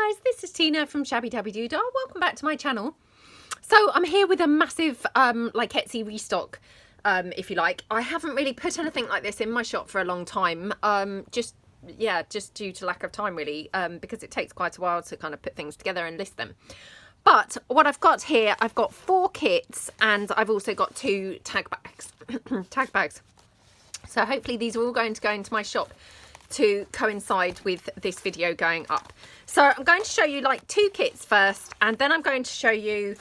guys, this is Tina from Shabbydabbydoodah. Welcome back to my channel. So I'm here with a massive like Etsy restock, if you like. I haven't really put anything like this in my shop for a long time, just due to lack of time really, because it takes quite a while to kind of put things together and list them. But what I've got here, I've got 4 kits and I've also got 2 tag bags. Tag bags. So hopefully these are all going to go into my shop to coincide with this video going up. So I'm going to show you like 2 kits first, and then I'm going to show you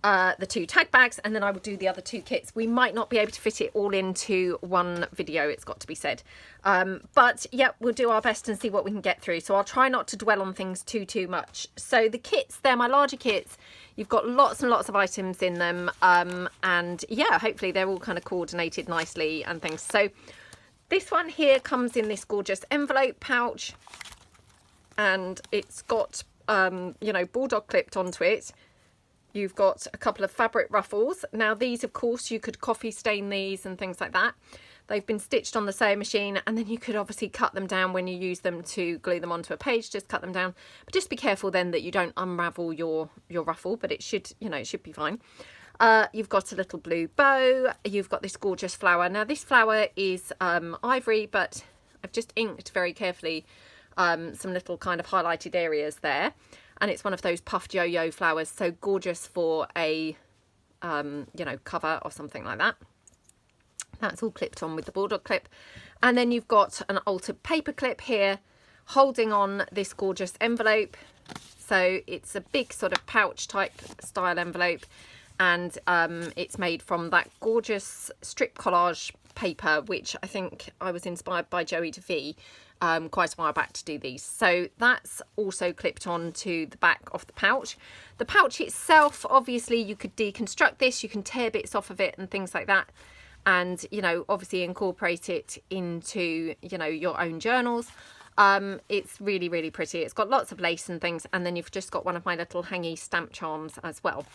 the 2 tag bags, and then I will do the other 2 kits. We might not be able to fit it all into one video, it's got to be said. But yeah, we'll do our best and see what we can get through. So I'll try not to dwell on things too much. So the kits, they're my larger kits. You've got lots and lots of items in them. And yeah, hopefully they're all kind of coordinated nicely and things. So this one here comes in this gorgeous envelope pouch, and it's got, you know, bulldog clipped onto it. You've got a couple of fabric ruffles. Now these, of course, you could coffee stain these and things like that. They've been stitched on the sewing machine, and then you could obviously cut them down when you use them to glue them onto a page. Just cut them down, but just be careful then that you don't unravel your ruffle, but it should, you know, it should be fine. You've got a little blue bow. You've got this gorgeous flower. Now this flower is ivory, but I've just inked very carefully some little kind of highlighted areas there, and it's one of those puffed yo-yo flowers, so gorgeous for a you know, cover or something like that. That's all clipped on with the bulldog clip. And then you've got an altered paper clip here holding on this gorgeous envelope. So it's a big sort of pouch type style envelope, and it's made from that gorgeous strip collage paper, which I think I was inspired by Joey DeVee quite a while back to do these. So that's also clipped on to the back of the pouch. The pouch itself, obviously you could deconstruct this, you can tear bits off of it and things like that, and you know, obviously incorporate it into, you know, your own journals. It's really pretty. It's got lots of lace and things, and then you've just got one of my little hangy stamp charms as well.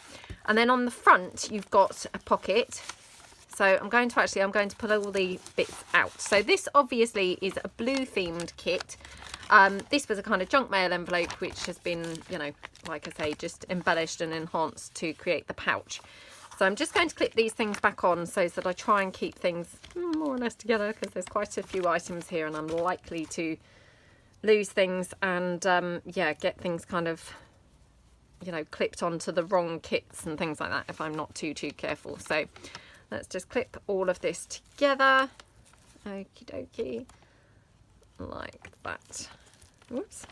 And then on the front you've got a pocket. So I'm going to pull all the bits out. So this obviously is a blue themed kit. This was a kind of junk mail envelope which has been, you know, like I say, just embellished and enhanced to create the pouch. So I'm just going to clip these things back on so that I try and keep things more or less together, because there's quite a few items here and I'm likely to lose things and yeah, get things kind of, you know, clipped onto the wrong kits and things like that if I'm not too careful. So let's just clip all of this together, okie dokie, like that. Whoops,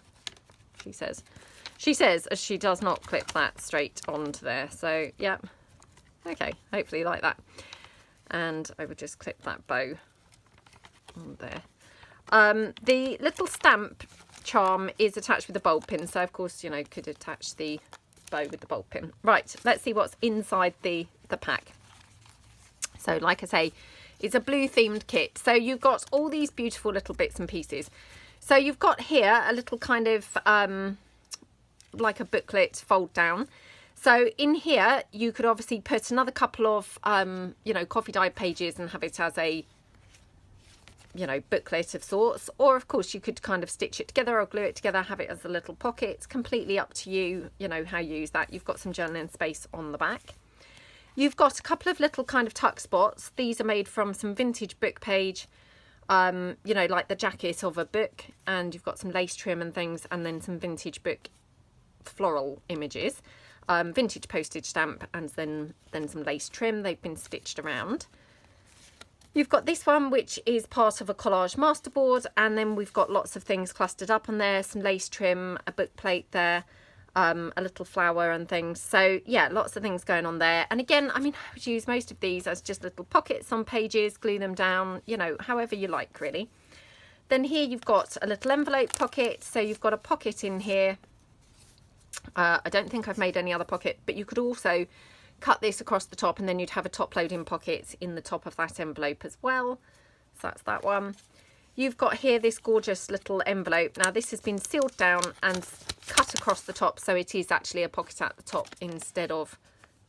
she says as she does not clip that straight onto there. So yeah, okay, hopefully like that. And I would just clip that bow on there. The little stamp charm is attached with a bulb pin, so of course, you know, could attach the bow with the bulb pin. Right, let's see what's inside the pack. So like I say, it's a blue themed kit. So you've got all these beautiful little bits and pieces. So you've got here a little kind of like a booklet fold down. So in here you could obviously put another couple of you know, coffee dyed pages and have it as a, you know, booklet of sorts, or of course you could kind of stitch it together or glue it together, have it as a little pocket. It's completely up to you, you know, how you use that. You've got some journaling space on the back. You've got a couple of little kind of tuck spots. These are made from some vintage book page, you know, like the jacket of a book, and you've got some lace trim and things, and then some vintage book floral images, vintage postage stamp, and then some lace trim. They've been stitched around. You've got this one, which is part of a collage masterboard, and then we've got lots of things clustered up on there, some lace trim, a book plate there, a little flower and things. So yeah, lots of things going on there. And again, I mean, I would use most of these as just little pockets on pages, glue them down, you know, however you like really. Then here you've got a little envelope pocket. So you've got a pocket in here. I don't think I've made any other pocket, but you could also cut this across the top and then you'd have a top loading pocket in the top of that envelope as well. So that's that one. You've got here this gorgeous little envelope. Now this has been sealed down and cut across the top, so it is actually a pocket at the top instead of,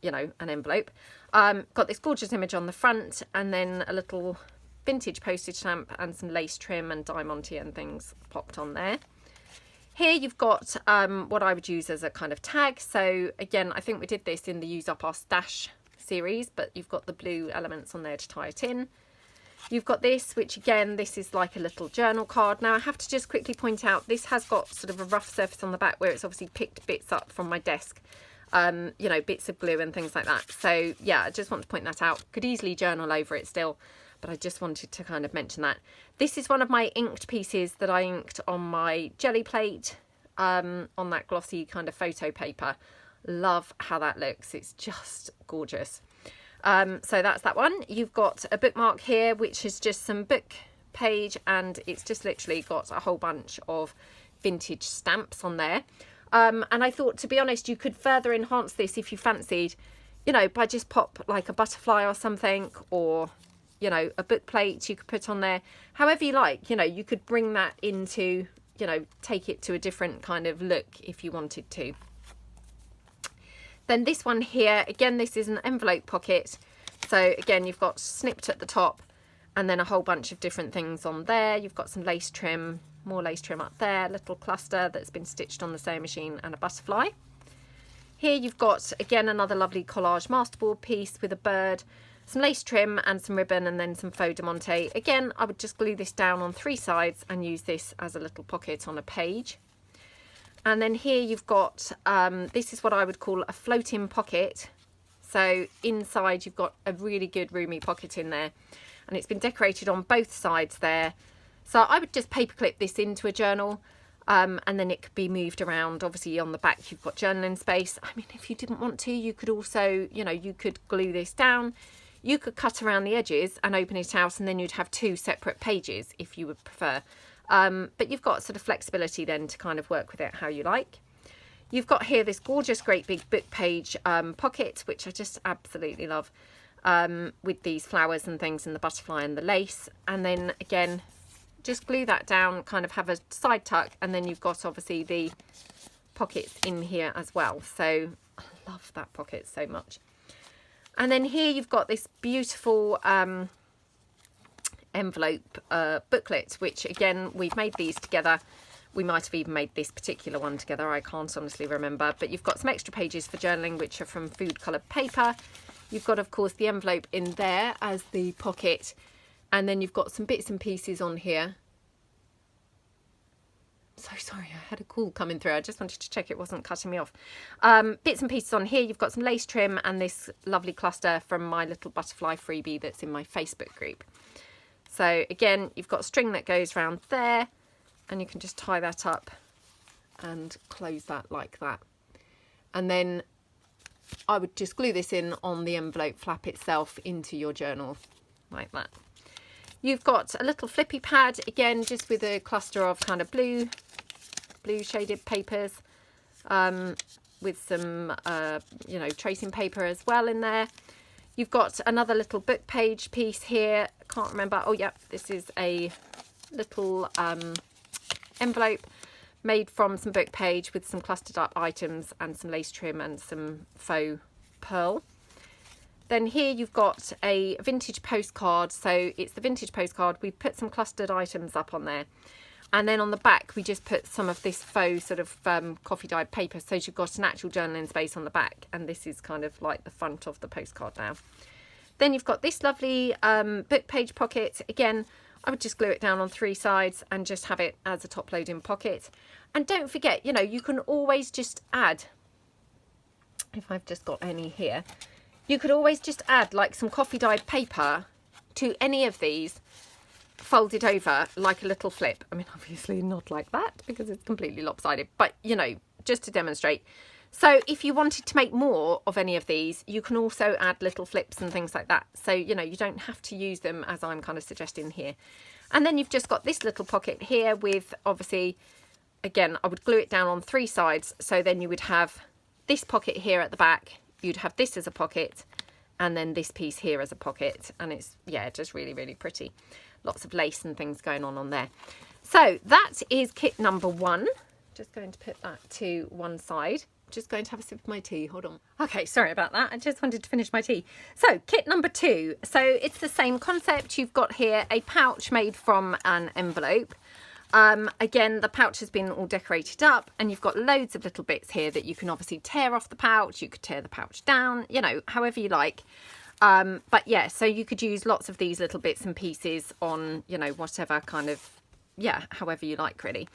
you know, an envelope. Got this gorgeous image on the front, and then a little vintage postage stamp and some lace trim and diamante and things popped on there. Here you've got what I would use as a kind of tag. So again, I think we did this in the Use Up Our Stash series, but you've got the blue elements on there to tie it in. You've got this, which again, this is like a little journal card. Now I have to just quickly point out, this has got sort of a rough surface on the back where it's obviously picked bits up from my desk, you know, bits of glue and things like that. So yeah, I just want to point that out. Could easily journal over it still, but I just wanted to kind of mention that. This is one of my inked pieces that I inked on my jelly plate, on that glossy kind of photo paper. Love how that looks. It's just gorgeous. So that's that one. You've got a bookmark here, which is just some book page, and it's just literally got a whole bunch of vintage stamps on there. And I thought, to be honest, you could further enhance this if you fancied, you know, by just pop like a butterfly or something, or, you know, a book plate you could put on there. However you like, you know, you could bring that into, you know, take it to a different kind of look if you wanted to. Then this one here, again, this is an envelope pocket. So again, you've got snipped at the top and then a whole bunch of different things on there. You've got some lace trim, more lace trim up there, little cluster that's been stitched on the sewing machine, and a butterfly. Here you've got, again, another lovely collage masterboard piece with a bird, some lace trim and some ribbon, and then some faux de monte. Again, I would just glue this down on 3 sides and use this as a little pocket on a page. And then here you've got, this is what I would call a floating pocket. So inside you've got a really good roomy pocket in there, and it's been decorated on both sides there. So I would just paperclip this into a journal, and then it could be moved around. Obviously on the back you've got journaling space. I mean, if you didn't want to, you could also, you know, you could glue this down. You could cut around the edges and open it out, and then you'd have 2 separate pages if you would prefer. But you've got sort of flexibility then to kind of work with it how you like. You've got here this gorgeous great big book page pocket, which I just absolutely love, with these flowers and things and the butterfly and the lace. And then again, just glue that down, kind of have a side tuck, and then you've got obviously the pockets in here as well. So I love that pocket so much. And then here you've got this beautiful envelope booklet, which again, we've made these together. We might have even made this particular one together, I can't honestly remember, but you've got some extra pages for journaling, which are from food coloured paper. You've got, of course, the envelope in there as the pocket, and then you've got some bits and pieces on here. So sorry, I had a call coming through. I just wanted to check it wasn't cutting me off. Bits and pieces on here. You've got some lace trim and this lovely cluster from my little butterfly freebie that's in my Facebook group. So again, you've got string that goes around there, and you can just tie that up and close that like that. And then I would just glue this in on the envelope flap itself into your journal like that. You've got a little flippy pad, again, just with a cluster of kind of blue shaded papers, with some, you know, tracing paper as well in there. You've got another little book page piece here. I can't remember. Oh, yeah, this is a little envelope made from some book page with some clustered up items and some lace trim and some faux pearl. Then here you've got a vintage postcard. So it's the vintage postcard. We put some clustered items up on there. And then on the back, we just put some of this faux sort of coffee dyed paper. So you've got an actual journaling space on the back. And this is kind of like the front of the postcard now. Then you've got this lovely book page pocket. Again, I would just glue it down on 3 sides and just have it as a top loading pocket. And don't forget, you know, you can always just add, if I've just got any here, you could always just add like some coffee dyed paper to any of these, folded over like a little flip. I mean, obviously not like that because it's completely lopsided, but you know, just to demonstrate. So if you wanted to make more of any of these, you can also add little flips and things like that. So, you know, you don't have to use them as I'm kind of suggesting here. And then you've just got this little pocket here with, obviously, again, I would glue it down on 3 sides. So then you would have this pocket here at the back. You'd have this as a pocket, and then this piece here as a pocket. And it's, yeah, just really, really pretty. Lots of lace and things going on there. So that is kit number 1. Just going to put that to one side. Just going to have a sip of my tea. Hold on. Okay, sorry about that. I just wanted to finish my tea. So kit number 2. So it's the same concept. You've got here a pouch made from an envelope. Again, the pouch has been all decorated up, and you've got loads of little bits here that you can obviously tear off the pouch. You could tear the pouch down, you know, however you like. But yeah, so you could use lots of these little bits and pieces on, you know, whatever kind of, yeah, however you like really.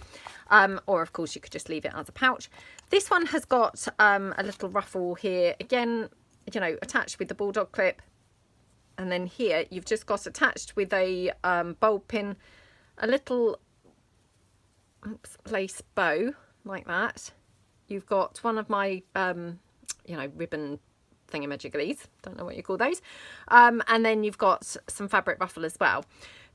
Or of course you could just leave it as a pouch. This one has got a little ruffle here, again, you know, attached with the bulldog clip. And then here you've just got attached with a bulb pin, a little lace bow like that. You've got one of my, you know, ribbon thingamajigglies, don't know what you call those. And then you've got some fabric ruffle as well.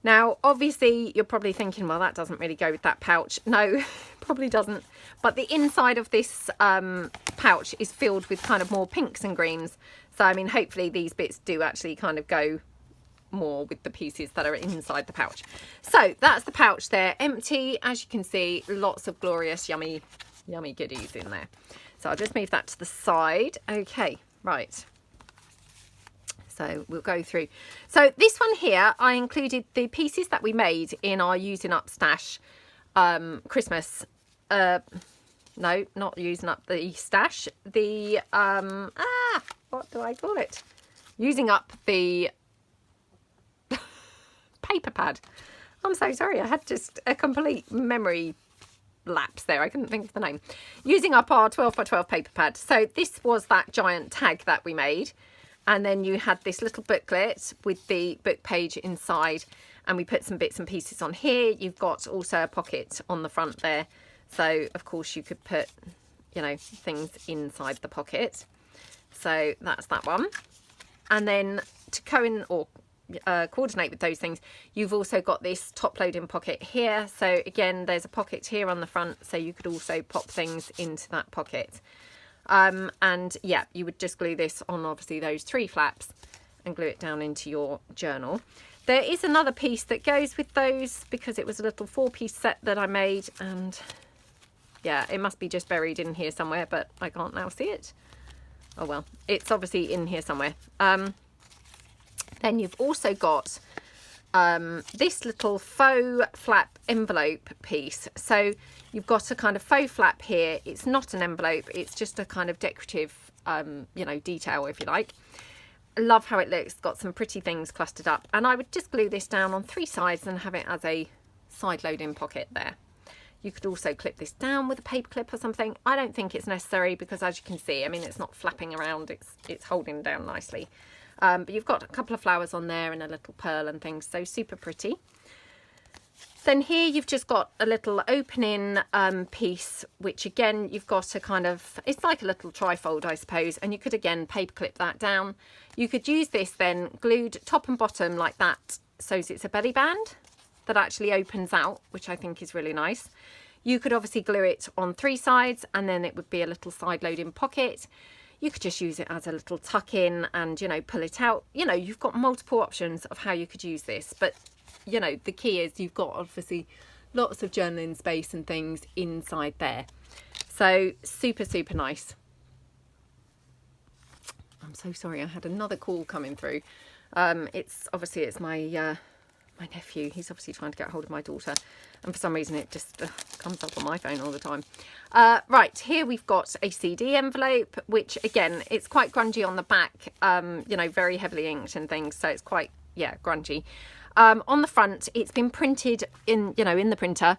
Now, obviously, you're probably thinking, well, that doesn't really go with that pouch. No, probably doesn't. But the inside of this pouch is filled with kind of more pinks and greens. So, I mean, hopefully these bits do actually kind of go more with the pieces that are inside the pouch. So, that's the pouch there, empty. As you can see, lots of glorious, yummy, yummy goodies in there. So, I'll just move that to the side. Okay, right. So we'll go through. So this one here, I included the pieces that we made in our using up stash Christmas. No, not using up the stash. The, what do I call it? Using up the paper pad. I'm so sorry. I had just a complete memory lapse there. I couldn't think of the name. Using up our 12 by 12 paper pad. So this was that giant tag that we made. And then you had this little booklet with the book page inside, and we put some bits and pieces on here. You've got also a pocket on the front there. So, of course, you could put, you know, things inside the pocket. So that's that one. And then to coordinate with those things, you've also got this top loading pocket here. So again, there's a pocket here on the front, so you could also pop things into that pocket. And yeah, you would just glue this on obviously those 3 flaps and glue it down into your journal. There is another piece that goes with those because it was a little 4-piece set that I made, and yeah, it must be just buried in here somewhere, but I can't now see it. Oh well, it's obviously in here somewhere. Then you've also got this little faux flap envelope piece. So you've got a kind of faux flap here. It's not an envelope, it's just a kind of decorative you know, detail, if you like. I love how it looks. It's got some pretty things clustered up, and I would just glue this down on 3 sides and have it as a side loading pocket there. You could also clip this down with a paper clip or something. I don't think it's necessary because, as you can see, I mean, it's not flapping around, it's holding down nicely. But you've got a couple of flowers on there and a little pearl and things, so super pretty. Then here you've just got a little opening piece, which again, you've got a kind of, it's like a little trifold, I suppose, and you could again paper clip that down. You could use this then glued top and bottom like that, so it's a belly band that actually opens out, which I think is really nice. You could obviously glue it on 3 sides, and then it would be a little side loading pocket. You could just use it as a little tuck in and, you know, pull it out. You know, you've got multiple options of how you could use this. But, you know, the key is you've got obviously lots of journaling space and things inside there. So super, super nice. I'm so sorry. I had another call coming through. It's my my nephew. He's obviously trying to get hold of my daughter, and for some reason it just comes up on my phone all the time. Right, here we've got a CD envelope, which again, it's quite grungy on the back, you know, very heavily inked and things, so it's quite, yeah, grungy. On the front, it's been printed in, you know, in the printer,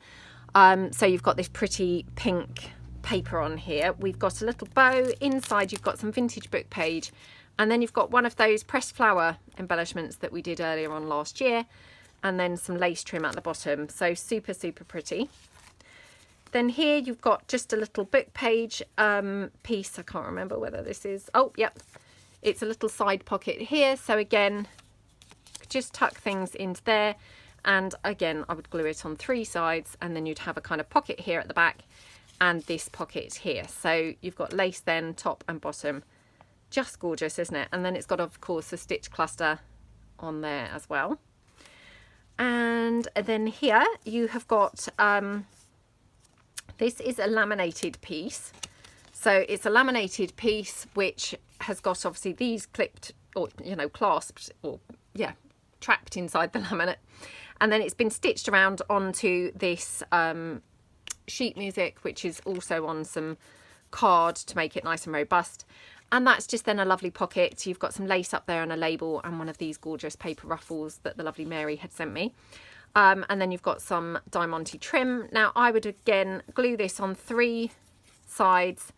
so you've got this pretty pink paper on here. We've got a little bow inside. You've got some vintage book page, and then you've got one of those pressed flower embellishments that we did earlier on last year, and then some lace trim at the bottom. So super, super pretty. Then here you've got just a little book page piece. I can't remember whether this is, oh, yep. It's a little side pocket here. So again, just tuck things into there. And again, I would glue it on 3 sides, and then you'd have a kind of pocket here at the back and this pocket here. So you've got lace then, top and bottom. Just gorgeous, isn't it? And then it's got, of course, a stitch cluster on there as well. And then here you have got, this is a laminated piece. So it's a laminated piece which has got obviously these clipped, or, you know, clasped, or yeah, trapped inside the laminate. And then it's been stitched around onto this sheet music, which is also on some card to make it nice and robust. And that's just then a lovely pocket. You've got some lace up there and a label and one of these gorgeous paper ruffles that the lovely Mary had sent me. And then you've got some Diamante trim. Now I would again glue this on 3 sides,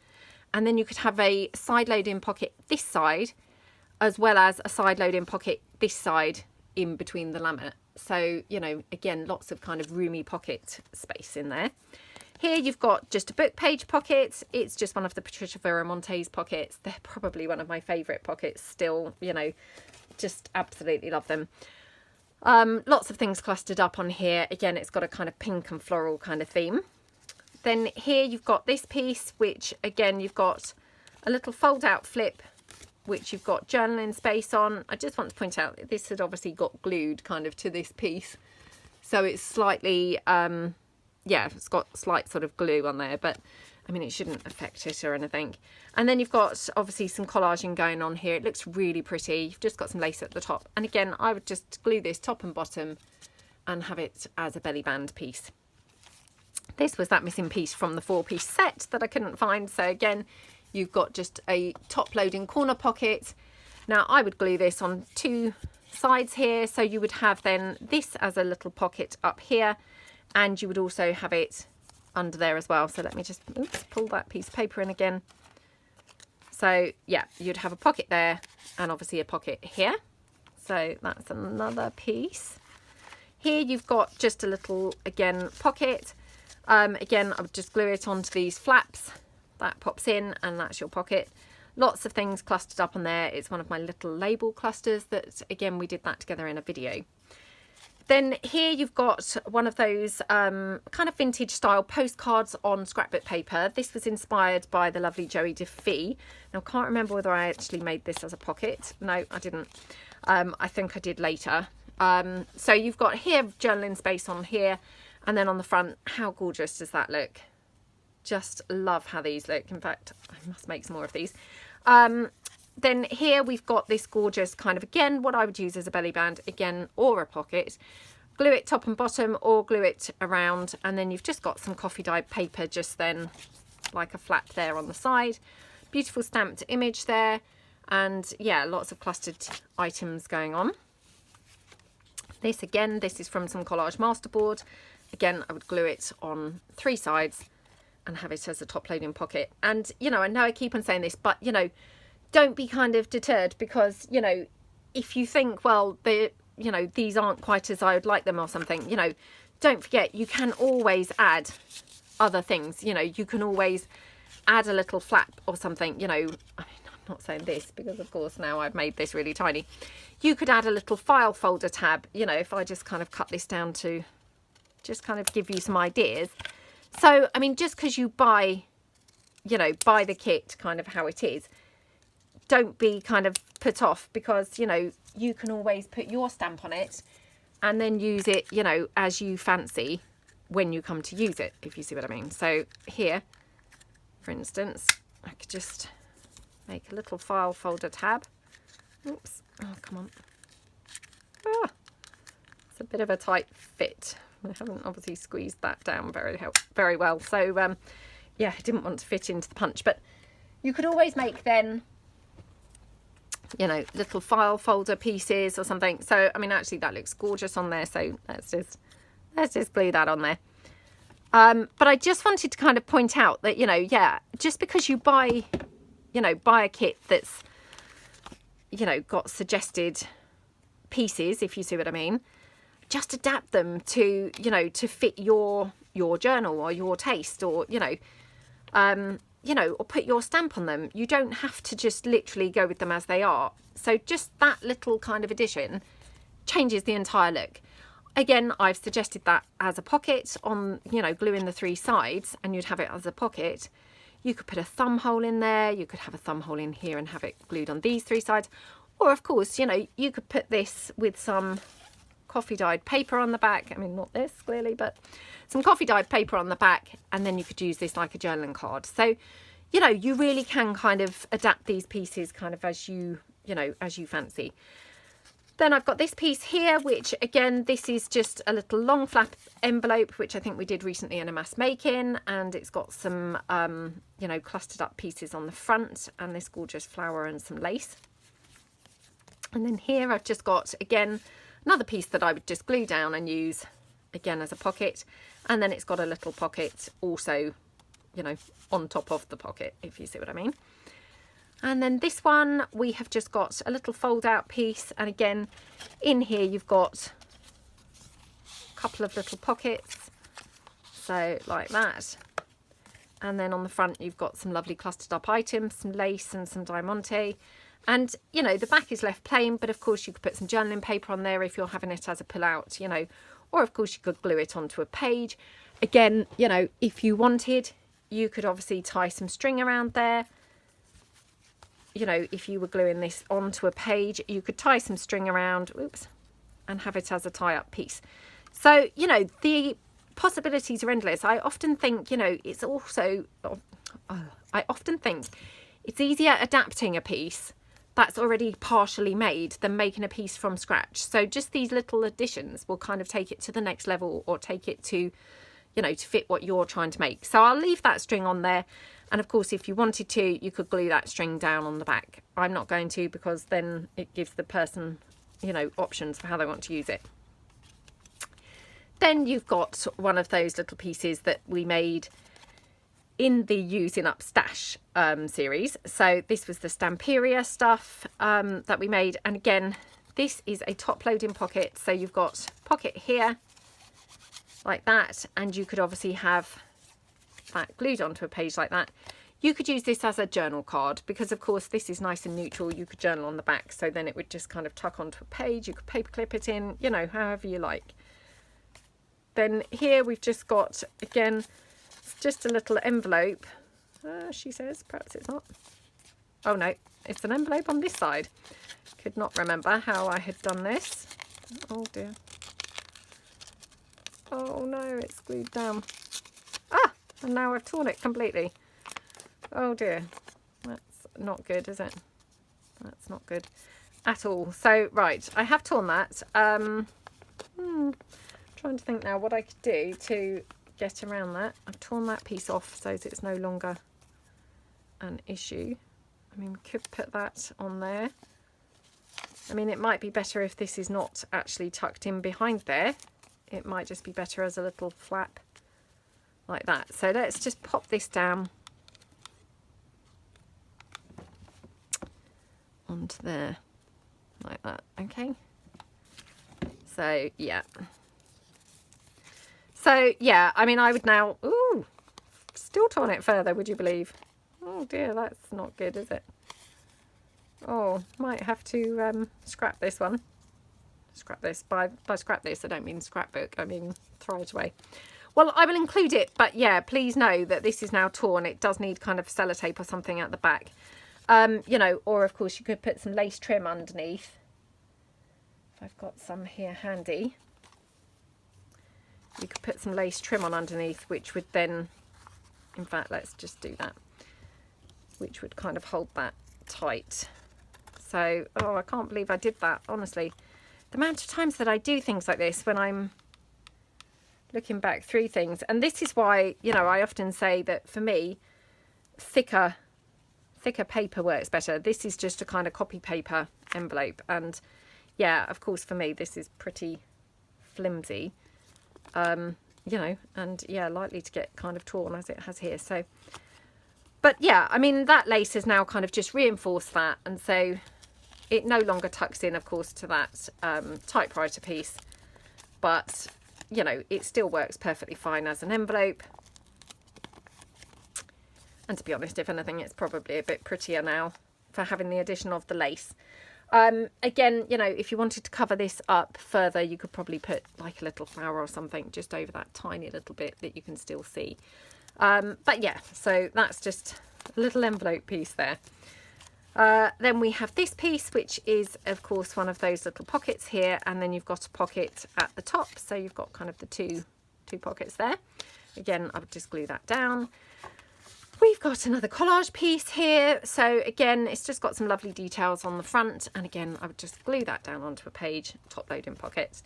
and then you could have a side load-in pocket this side, as well as a side load-in pocket this side in between the laminate. So, you know, again, lots of kind of roomy pocket space in there. Here you've got just a book page pocket. It's just one of the Patricia Varimontes pockets. They're probably one of my favourite pockets still, you know, just absolutely love them. Lots of things clustered up on here. Again, it's got a kind of pink and floral kind of theme. Then here you've got this piece, which again, you've got a little fold out flip, which you've got journaling space on. I just want to point out this had obviously got glued kind of to this piece. So it's slightly, yeah, it's got slight sort of glue on there, but I mean, it shouldn't affect it or anything. And then you've got obviously some collaging going on here. It looks really pretty. You've just got some lace at the top. And again, I would just glue this top and bottom and have it as a belly band piece. This was that missing piece from the 4-piece set that I couldn't find. So again, you've got just a top loading corner pocket. Now I would glue this on 2 sides here. So you would have then this as a little pocket up here, and you would also have it under there as well. So let me just pull that piece of paper in again. So yeah, you'd have a pocket there and obviously a pocket here. So that's another piece. Here you've got just a little, again, pocket. Again, I would just glue it onto these flaps. That pops in and that's your pocket. Lots of things clustered up on there. It's one of my little label clusters that, again, we did that together in a video. Then here you've got one of those kind of vintage style postcards on scrapbook paper. This was inspired by the lovely Joey DeFee. Now I can't remember whether I actually made this as a pocket. No, I didn't. I think I did later. So you've got here journaling space on here, and then on the front, how gorgeous does that look? Just love how these look. In fact, I must make some more of these. Then here we've got this gorgeous kind of, again, what I would use as a belly band, again, or a pocket. Glue it top and bottom or glue it around, and then you've just got some coffee dyed paper just then, like a flap there on the side. Beautiful stamped image there, and yeah, lots of clustered items going on. This again, this is from some collage masterboard. Again, I would glue it on 3 sides and have it as a top loading pocket. And, you know, I know I keep on saying this, but, you know, don't be kind of deterred because, you know, if you think, well, you know, these aren't quite as I would like them or something, you know, don't forget, you can always add other things. You know, you can always add a little flap or something, you know. I mean, I'm not saying this because, of course, now I've made this really tiny. You could add a little file folder tab, you know, if I just kind of cut this down to just kind of give you some ideas. So, I mean, just because you buy, you know, buy the kit kind of how it is, don't be kind of put off because, you know, you can always put your stamp on it and then use it, you know, as you fancy when you come to use it, if you see what I mean. So here, for instance, I could just make a little file folder tab. Oops. Oh, come on. Ah, it's a bit of a tight fit. I haven't obviously squeezed that down very well. So, yeah, I didn't want to fit into the punch. But you could always make then, you know, little file folder pieces or something. So, I mean, actually that looks gorgeous on there. So let's just glue that on there. But I just wanted to kind of point out that, you know, yeah, just because you buy a kit that's, you know, got suggested pieces, if you see what I mean, just adapt them to, you know, to fit your journal or your taste, or, you know, or put your stamp on them. You don't have to just literally go with them as they are. So just that little kind of addition changes the entire look. Again, I've suggested that as a pocket on, you know, gluing the 3 sides, and you'd have it as a pocket. You could put a thumb hole in there. You could have a thumb hole in here and have it glued on these 3 sides. Or of course, you know, you could put this with some coffee dyed paper on the back. I mean, not this clearly, but some coffee dyed paper on the back, and then you could use this like a journaling card. So, you know, you really can kind of adapt these pieces kind of as you know, as you fancy. Then I've got this piece here, which again, this is just a little long flap envelope, which I think we did recently in a mass making, and it's got some, you know, clustered up pieces on the front and this gorgeous flower and some lace. And then here I've just got, again, another piece that I would just glue down and use again as a pocket. And then it's got a little pocket also, you know, on top of the pocket, if you see what I mean. And then this one, we have just got a little fold out piece. And again, in here, you've got a couple of little pockets. So like that. And then on the front, you've got some lovely clustered up items, some lace and some diamante. And, you know, the back is left plain, but of course you could put some journaling paper on there if you're having it as a pull out, you know, or of course you could glue it onto a page. Again, you know, if you wanted, you could obviously tie some string around there. You know, if you were gluing this onto a page, you could tie some string around, oops, and have it as a tie-up piece. So, you know, the possibilities are endless. I often think, you know, it's also, I often think it's easier adapting a piece that's already partially made than making a piece from scratch. So just these little additions will kind of take it to the next level, or take it to, you know, to fit what you're trying to make. So I'll leave that string on there. And of course, if you wanted to, you could glue that string down on the back. I'm not going to, because then it gives the person, you know, options for how they want to use it. Then you've got one of those little pieces that we made in the Using Up Stash series. So this was the Stamperia stuff that we made. And again, this is a top loading pocket. So you've got pocket here like that. And you could obviously have that glued onto a page like that. You could use this as a journal card, because of course this is nice and neutral. You could journal on the back, so then it would just kind of tuck onto a page. You could paper clip it in, you know, however you like. Then here we've just got, again, it's just a little envelope. She says, perhaps it's not. Oh no, it's an envelope on this side. Could not remember how I had done this. Oh dear. Oh no, it's glued down. Ah! And now I've torn it completely. Oh dear. That's not good, is it? That's not good at all. So, right, I have torn that. Trying to think now what I could do to get around that. I've torn that piece off so that it's no longer an issue. I mean, we could put that on there. I mean, it might be better if this is not actually tucked in behind there. It might just be better as a little flap like that. So let's just pop this down onto there like that. Okay, so yeah, I mean, I would now, ooh, still torn it further, would you believe? Oh dear, that's not good, is it? Oh, might have to scrap this one. Scrap this. By scrap this, I don't mean scrapbook, I mean throw it away. Well, I will include it, but yeah, please know that this is now torn. It does need kind of sellotape or something at the back. You know, or of course you could put some lace trim underneath. If I've got some here handy. You could put some lace trim on underneath, which would then, in fact, let's just do that. Which would kind of hold that tight. So, oh, I can't believe I did that, honestly. The amount of times that I do things like this when I'm looking back through things. And this is why, you know, I often say that for me, thicker paper works better. This is just a kind of copy paper envelope. And yeah, of course, for me, this is pretty flimsy, you know, and yeah, likely to get kind of torn as it has here. So, but yeah, I mean, that lace has now kind of just reinforced that. And so it no longer tucks in, of course, to that typewriter piece, but you know, it still works perfectly fine as an envelope. And to be honest, if anything, it's probably a bit prettier now for having the addition of the lace. Again, you know, if you wanted to cover this up further, you could probably put like a little flower or something just over that tiny little bit that you can still see. But yeah, so that's just a little envelope piece there. Then we have this piece, which is of course one of those little pockets here, and then you've got a pocket at the top, so you've got kind of the two pockets there. Again, I would just glue that down. We've got another collage piece here. So again, it's just got some lovely details on the front. And again, I would just glue that down onto a page, top loading pockets.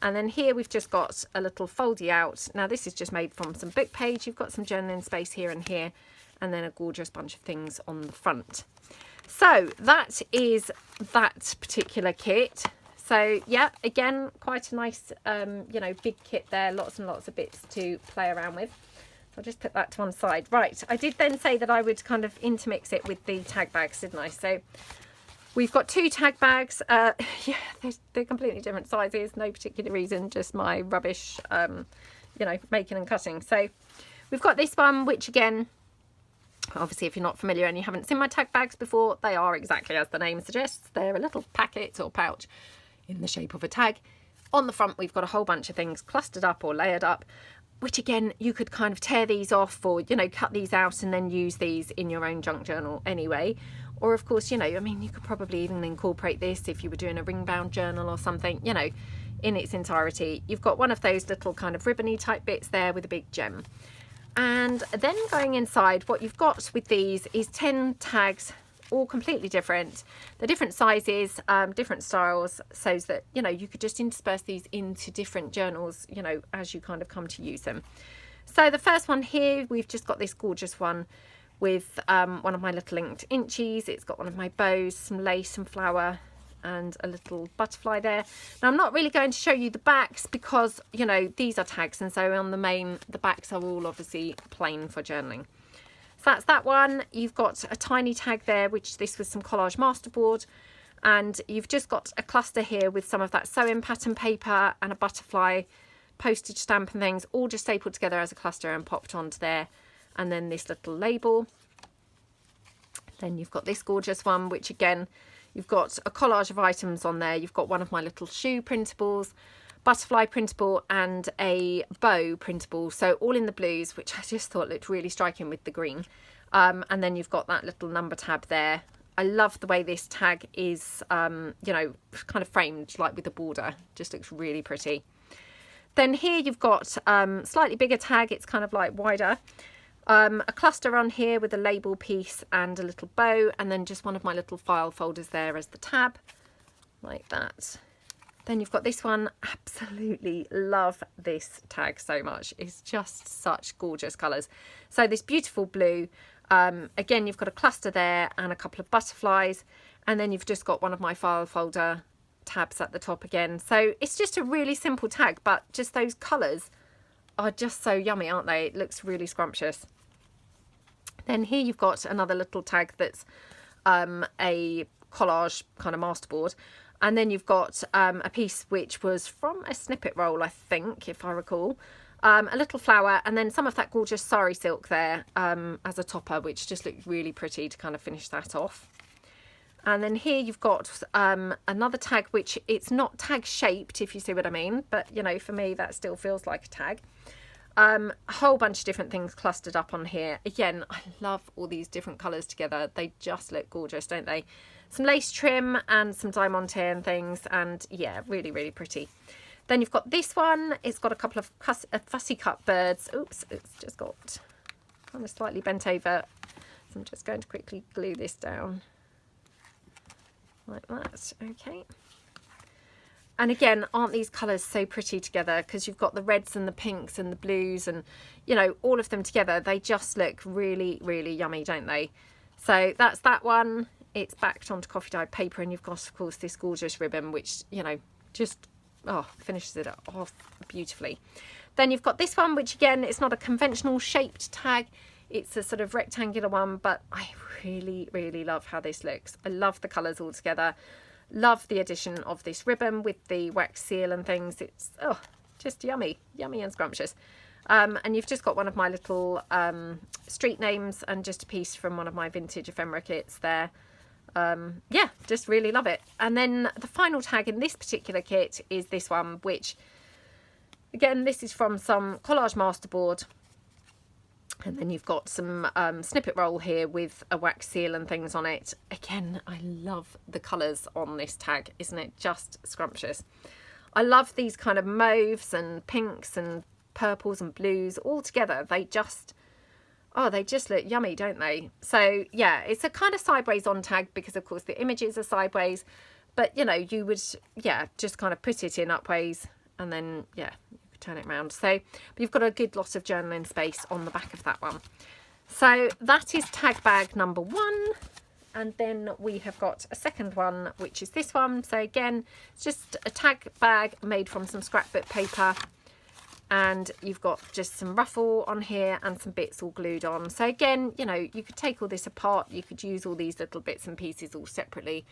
And then here we've just got a little foldy out. Now this is just made from some book page. You've got some journaling space here and here, and then a gorgeous bunch of things on the front. So that is that particular kit. So yeah, again, quite a nice, you know, big kit there. Lots and lots of bits to play around with. So I'll just put that to one side. Right, I did then say that I would kind of intermix it with the tag bags, didn't I? So we've got 2 tag bags. Yeah, they're completely different sizes. No particular reason, just my rubbish, you know, making and cutting. So we've got this one, which again, obviously if you're not familiar and you haven't seen my tag bags before, they are exactly as the name suggests. They're a little packet or pouch in the shape of a tag. On the front, we've got a whole bunch of things clustered up or layered up, which again, you could kind of tear these off or, you know, cut these out and then use these in your own junk journal anyway. Or of course, you know, I mean, you could probably even incorporate this if you were doing a ring bound journal or something, you know, in its entirety. You've got one of those little kind of ribbony type bits there with a big gem. And then going inside, what you've got with these is 10 tags, all completely different. They're different sizes, different styles, so that, you know, you could just intersperse these into different journals, you know, as you kind of come to use them. So the first one here, we've just got this gorgeous one with one of my little inked inchies. It's got one of my bows, some lace and flower, and a little butterfly there. Now I'm not really going to show you the backs because, you know, these are tags, and so on the main, the backs are all obviously plain for journaling. So that's that one. You've got a tiny tag there, which this was some collage masterboard, and you've just got a cluster here with some of that sewing pattern paper and a butterfly, postage stamp and things, all just stapled together as a cluster and popped onto there. And then this little label. Then you've got this gorgeous one, which again, you've got a collage of items on there. You've got one of my little shoe printables, butterfly printable, and a bow printable. So all in the blues, which I just thought looked really striking with the green. And then you've got that little number tab there. I love the way this tag is, you know, kind of framed like with a border. Just looks really pretty. Then here you've got slightly bigger tag. It's kind of like wider. A cluster on here with a label piece and a little bow, and then just one of my little file folders there as the tab, like that. Then you've got this one. Absolutely love this tag so much. It's just such gorgeous colours. So this beautiful blue, again, you've got a cluster there and a couple of butterflies, and then you've just got one of my file folder tabs at the top again. So it's just a really simple tag, but just those colours are just so yummy, aren't they? It looks really scrumptious. Then here you've got another little tag that's a collage kind of masterboard, and then you've got a piece which was from a snippet roll, I think, if I recall, a little flower, and then some of that gorgeous sari silk there as a topper, which just looked really pretty to kind of finish that off. And then here you've got another tag, which it's not tag shaped, if you see what I mean, but you know, for me that still feels like a tag. A whole bunch of different things clustered up on here. Again, I love all these different colours together. They just look gorgeous, don't they? Some lace trim and some diamante and things, and yeah, really, really pretty. Then you've got this one. It's got a couple of fussy cut birds. Oops, it's just got kind of slightly bent over. So I'm just going to quickly glue this down. Like that, okay. And again, aren't these colours so pretty together? Because you've got the reds and the pinks and the blues and, you know, all of them together. They just look really, really yummy, don't they? So that's that one. It's backed onto coffee dyed paper, and you've got, of course, this gorgeous ribbon, which, you know, just, oh, finishes it off beautifully. Then you've got this one, which again, it's not a conventional shaped tag. It's a sort of rectangular one, but I really, really love how this looks. I love the colours all together. Love the addition of this ribbon with the wax seal and things. It's, oh, just yummy, yummy and scrumptious. And you've just got one of my little street names and just a piece from one of my vintage ephemera kits there. Yeah, just really love it. And then the final tag in this particular kit is this one, which, again, this is from some collage masterboard. And then you've got some snippet roll here with a wax seal and things on it. Again, I love the colours on this tag. Isn't it just scrumptious? I love these kind of mauves and pinks and purples and blues all together. They just Oh, they just look yummy, don't they? So yeah, it's a kind of sideways on tag because of course the images are sideways, but you know, you would, yeah, just kind of put it in upways and then, yeah, you could turn it around. So but you've got a good lot of journaling space on the back of that one. So that is tag bag number 1. And then we have got a second one, which is this one. So again, it's just a tag bag made from some scrapbook paper. And you've got just some ruffle on here and some bits all glued on. So again, you know, you could take all this apart. You could use all these little bits and pieces all separately.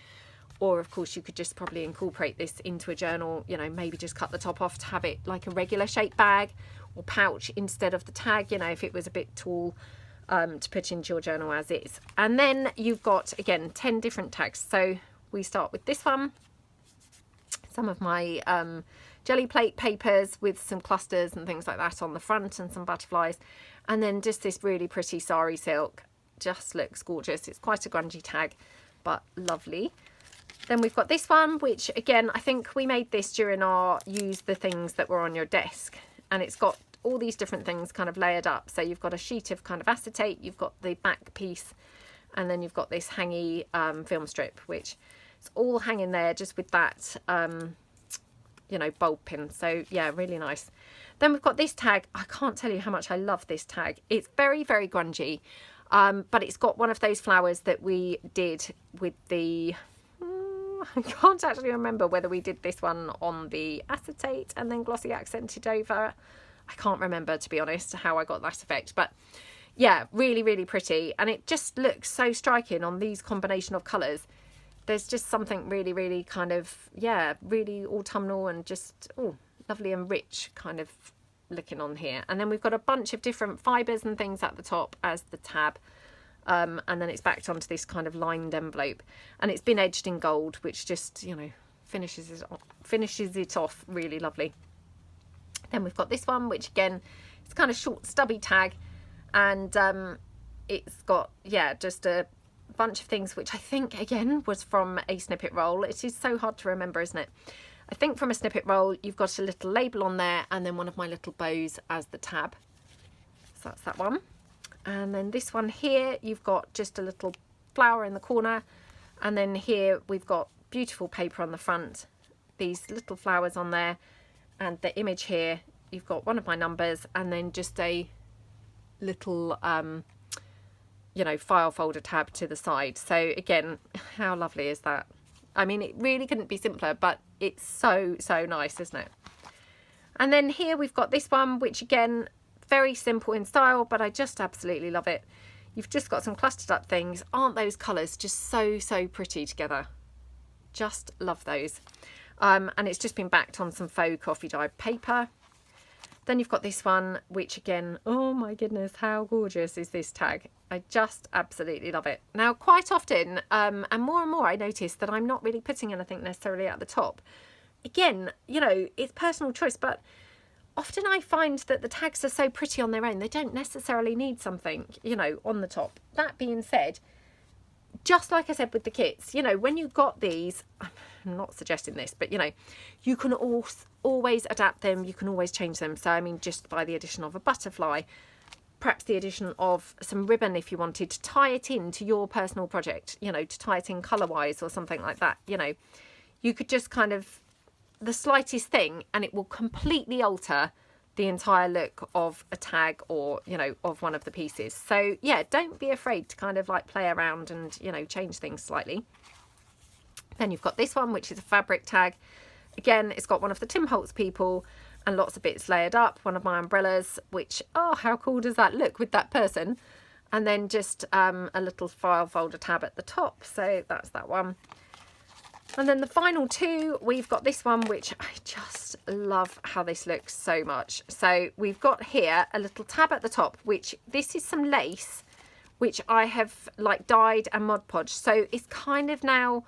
Or of course you could just probably incorporate this into a journal, you know, maybe just cut the top off to have it like a regular shaped bag or pouch instead of the tag, you know, if it was a bit tall. To put into your journal as is. And then you've got, again, 10 different tags. So we start with this one, some of my jelly plate papers with some clusters and things like that on the front and some butterflies, and then just this really pretty sari silk. Just looks gorgeous. It's quite a grungy tag, but lovely. Then we've got this one, which again, I think we made this during our use the things that were on your desk, and it's got all these different things kind of layered up. So you've got a sheet of kind of acetate, you've got the back piece, and then you've got this hangy film strip, which is all hanging there just with that, you know, bulb pin. So yeah, really nice. Then we've got this tag. I can't tell you how much I love this tag. It's very, very grungy, but it's got one of those flowers that we did with the, I can't actually remember whether we did this one on the acetate and then glossy accented over. I can't remember, to be honest, how I got that effect, but yeah, really, really pretty. And it just looks so striking on these combination of colours. There's just something really, really kind of, yeah, really autumnal and just, oh, lovely and rich kind of looking on here. And then we've got a bunch of different fibres and things at the top as the tab. And then it's backed onto this kind of lined envelope. And it's been edged in gold, which just, you know, finishes it off really lovely. Then we've got this one, which again, it's kind of short, stubby tag. And it's got, yeah, just a bunch of things, which I think, again, was from a snippet roll. It is so hard to remember, isn't it? I think from a snippet roll, you've got a little label on there and then one of my little bows as the tab. So that's that one. And then this one here, you've got just a little flower in the corner. And then here we've got beautiful paper on the front, these little flowers on there. And the image here, you've got one of my numbers and then just a little, you know, file folder tab to the side. So again, how lovely is that? I mean, it really couldn't be simpler, but it's so, so nice, isn't it? And then here we've got this one, which again, very simple in style, but I just absolutely love it. You've just got some clustered up things. Aren't those colours just so, so pretty together? Just love those. And it's just been backed on some faux coffee dyed paper. Then you've got this one, which again, oh my goodness, how gorgeous is this tag? I just absolutely love it. Now, quite often, and more I notice that I'm not really putting anything necessarily at the top. Again, you know, it's personal choice, but often I find that the tags are so pretty on their own, they don't necessarily need something, you know, on the top. That being said, just like I said with the kits, you know, when you got these, I'm not suggesting this, but you know, you can always adapt them, you can always change them. So I mean, just by the addition of a butterfly, perhaps the addition of some ribbon if you wanted to tie it into your personal project, you know, to tie it in colour wise or something like that, you know, you could just kind of, the slightest thing and it will completely alter the entire look of a tag or, you know, of one of the pieces. So yeah, don't be afraid to kind of like play around and, you know, change things slightly. Then you've got this one, which is a fabric tag. Again, it's got one of the Tim Holtz people and lots of bits layered up. One of my umbrellas, which, oh, how cool does that look with that person? And then just a little file folder tab at the top. So that's that one. And then the final two, we've got this one, which I just love how this looks so much. So we've got here a little tab at the top, which this is some lace, which I have like dyed and Mod Podged. So it's kind of now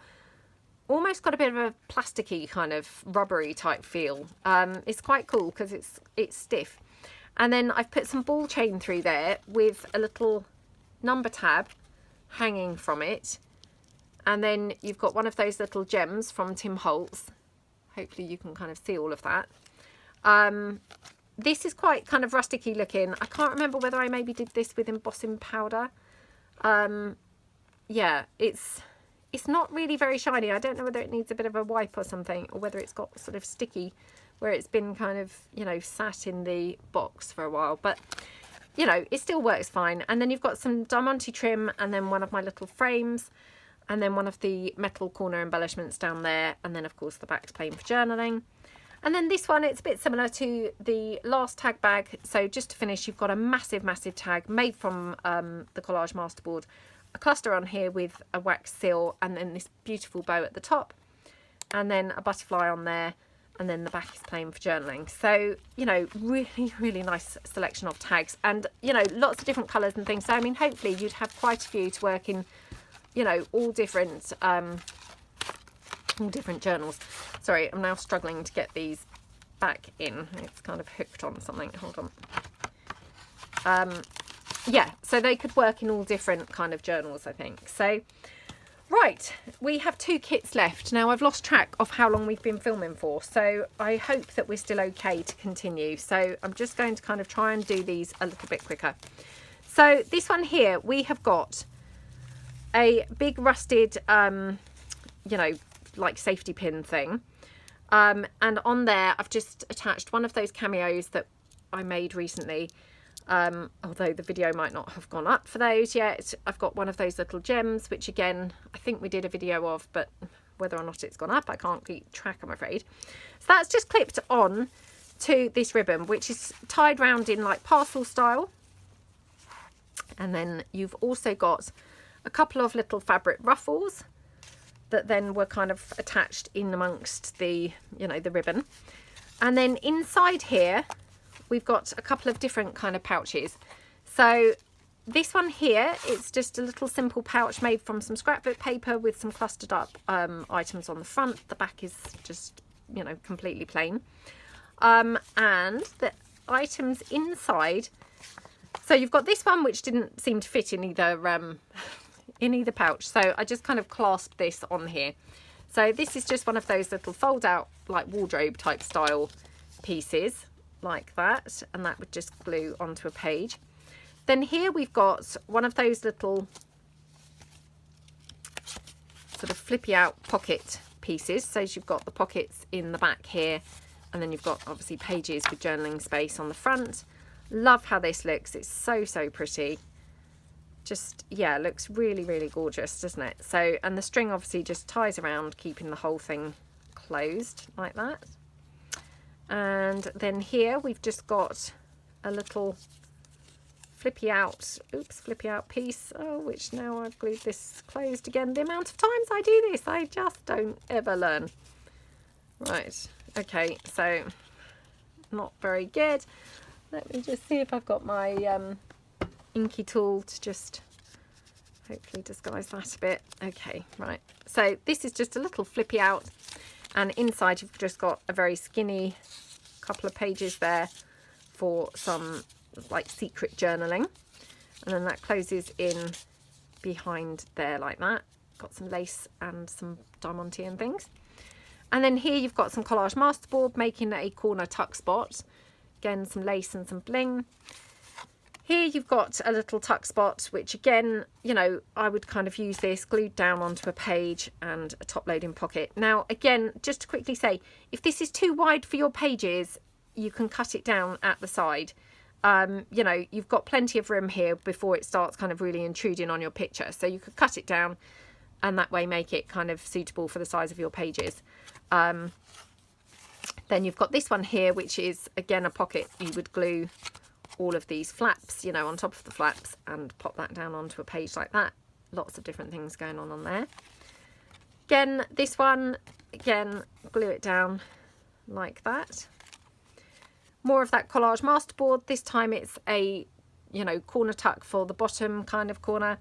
almost got a bit of a plasticky kind of rubbery type feel. It's quite cool because it's stiff. And then I've put some ball chain through there with a little number tab hanging from it. And then you've got one of those little gems from Tim Holtz. Hopefully you can kind of see all of that. this is quite kind of rusticy looking. I can't remember whether I maybe did this with embossing powder. Yeah, it's not really very shiny. I don't know whether it needs a bit of a wipe or something, or whether it's got sort of sticky where it's been kind of, you know, sat in the box for a while. But, you know, it still works fine. And then you've got some diamante trim, and then one of my little frames, and then one of the metal corner embellishments down there. And then, of course, the back's plain for journaling. And then this one, it's a bit similar to the last tag bag. So just to finish, you've got a massive, massive tag made from the collage masterboard. A cluster on here with a wax seal, and then this beautiful bow at the top. And then a butterfly on there. And then the back is plain for journaling. So, you know, really, really nice selection of tags. And, you know, lots of different colours and things. So, I mean, hopefully you'd have quite a few to work in, you know, all different journals. Sorry, I'm now struggling to get these back in. It's kind of hooked on something. Hold on. Yeah, so they could work in all different kind of journals, I think. So, right, we have 2 kits left. Now, I've lost track of how long we've been filming for, so I hope that we're still okay to continue. So I'm just going to kind of try and do these a little bit quicker. So this one here, we have got a big rusted, you know, like safety pin thing. And on there, I've just attached one of those cameos that I made recently. Although the video might not have gone up for those yet. I've got one of those little gems, which again, I think we did a video of, but whether or not it's gone up, I can't keep track, I'm afraid. So that's just clipped on to this ribbon, which is tied round in like parcel style. And then you've also got a couple of little fabric ruffles that then were kind of attached in amongst the, you know, the ribbon. And then inside here, we've got a couple of different kind of pouches. So this one here, it's just a little simple pouch made from some scrapbook paper with some clustered up items on the front. The back is just, you know, completely plain. And the items inside, so you've got this one which didn't seem to fit in either pouch, so I just kind of clasped this on here. So this is just one of those little fold out like wardrobe type style pieces, like that, and that would just glue onto a page. Then here we've got one of those little sort of flippy out pocket pieces. So you've got the pockets in the back here, and then you've got obviously pages with journaling space on the front. Love how this looks. It's so, so pretty. Just, yeah, looks really, really gorgeous, doesn't it? So, and the string obviously just ties around, keeping the whole thing closed like that. And then here we've just got a little flippy out piece, which now I've glued this closed again. The amount of times I do this, I just don't ever learn. Right, okay, so not very good. Let me just see if I've got my inky tool to just hopefully disguise that a bit. Okay, right, so this is just a little flippy out, and inside you've just got a very skinny couple of pages there for some like secret journaling, and then that closes in behind there like that. Got some lace and some diamante and things. And then here you've got some collage masterboard making a corner tuck spot, again some lace and some bling. Here you've got a little tuck spot, which again, you know, I would kind of use this glued down onto a page and a top loading pocket. Now, again, just to quickly say, if this is too wide for your pages, you can cut it down at the side. You know, you've got plenty of room here before it starts kind of really intruding on your picture. So you could cut it down and that way make it kind of suitable for the size of your pages. Then you've got this one here, which is, again, a pocket. You would glue all of these flaps, you know, on top of the flaps and pop that down onto a page like that. Lots of different things going on there. Again, this one, again, glue it down like that. More of that collage masterboard. This time it's a, you know, corner tuck for the bottom kind of corner.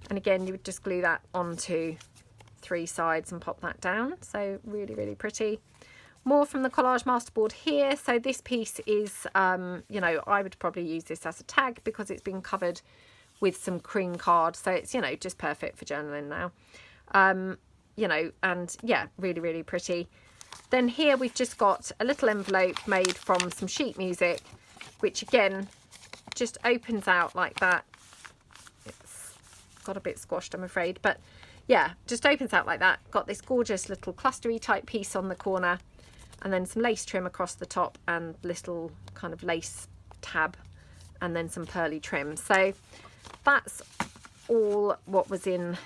And again, you would just glue that onto 3 sides and pop that down. So really, really pretty. More from the collage masterboard here. So this piece is, you know, I would probably use this as a tag because it's been covered with some cream card. So it's, you know, just perfect for journaling now. You know, and yeah, really, really pretty. Then here we've just got a little envelope made from some sheet music which again just opens out like that. It's got a bit squashed, I'm afraid, but yeah, just opens out like that. Got this gorgeous little clustery type piece on the corner, and then some lace trim across the top and little kind of lace tab, and then some pearly trim. So that's all what was in